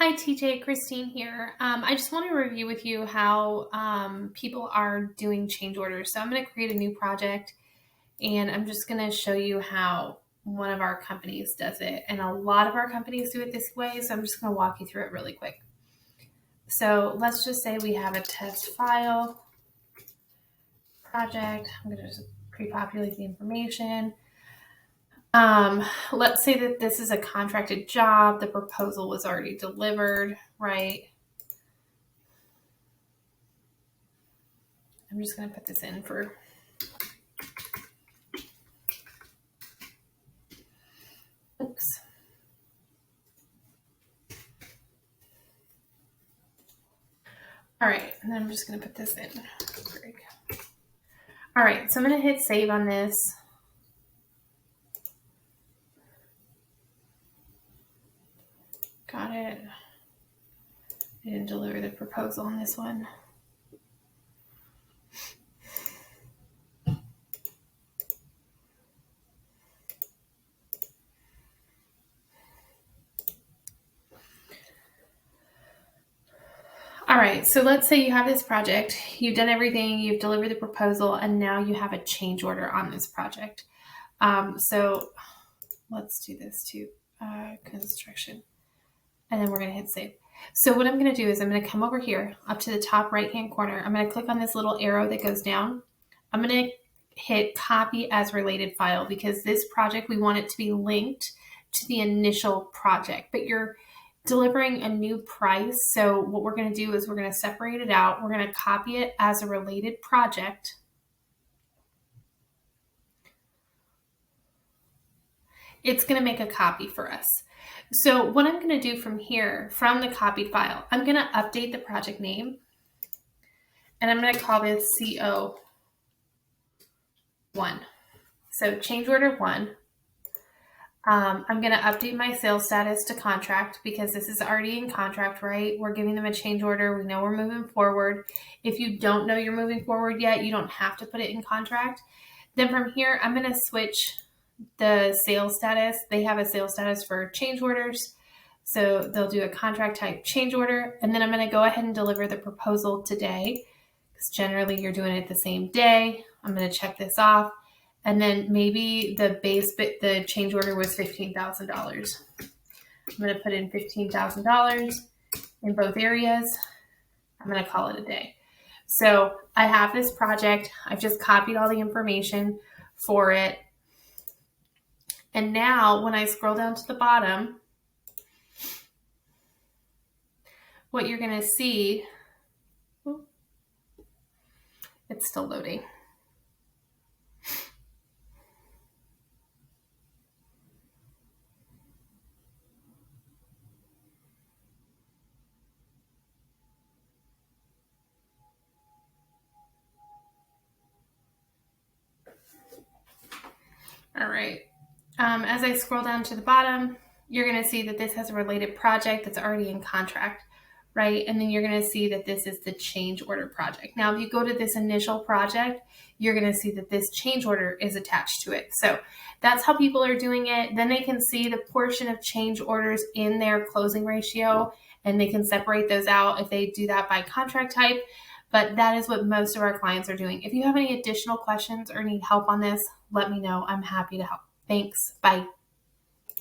Hi, TJ, Christine here. I just want to review with you how people are doing change orders. So I'm going to create a new project and I'm just going to show you how one of our companies does it. And a lot of our companies do it this way. So I'm just going to walk you through it really quick. So let's just say we have a test file project. I'm going to just pre-populate the information. Let's say that this is a contracted job. The proposal was already delivered, right? I'm just going to put this in for oops. All right, and then I'm just going to put this in. All right, so I'm going to hit save on this. Got it. I didn't deliver the proposal on this one. All right, so let's say you have this project, you've done everything, you've delivered the proposal, and now you have a change order on this project. So let's do this to construction, and then we're going to hit save. So what I'm going to do is I'm going to come over here up to the top right-hand corner. I'm going to click on this little arrow that goes down. I'm going to hit copy as related file because this project, we want it to be linked to the initial project, but you're delivering a new price. So what we're going to do is we're going to separate it out. We're going to copy it as a related project. It's going to make a copy for us. So what I'm going to do from here, from the copied file, I'm going to update the project name and I'm going to call this CO1. So change order 1. I'm going to update my sales status to contract because this is already in contract, right? We're giving them a change order. We know we're moving forward. If you don't know you're moving forward yet, you don't have to put it in contract. Then from here, I'm going to switch the sales status. They have a sales status for change orders. So they'll do a contract type change order. And then I'm going to go ahead and deliver the proposal today because generally you're doing it the same day. I'm going to check this off. And then maybe the change order was $15,000. I'm going to put in $15,000 in both areas. I'm going to call it a day. So I have this project. I've just copied all the information for it. And now when I scroll down to the bottom, what you're going to see, it's still loading. All right. As I scroll down to the bottom, you're going to see that this has a related project that's already in contract, right? And then you're going to see that this is the change order project. Now, if you go to this initial project, you're going to see that this change order is attached to it. So that's how people are doing it. Then they can see the portion of change orders in their closing ratio, and they can separate those out if they do that by contract type. But that is what most of our clients are doing. If you have any additional questions or need help on this, let me know. I'm happy to help. Thanks. Bye.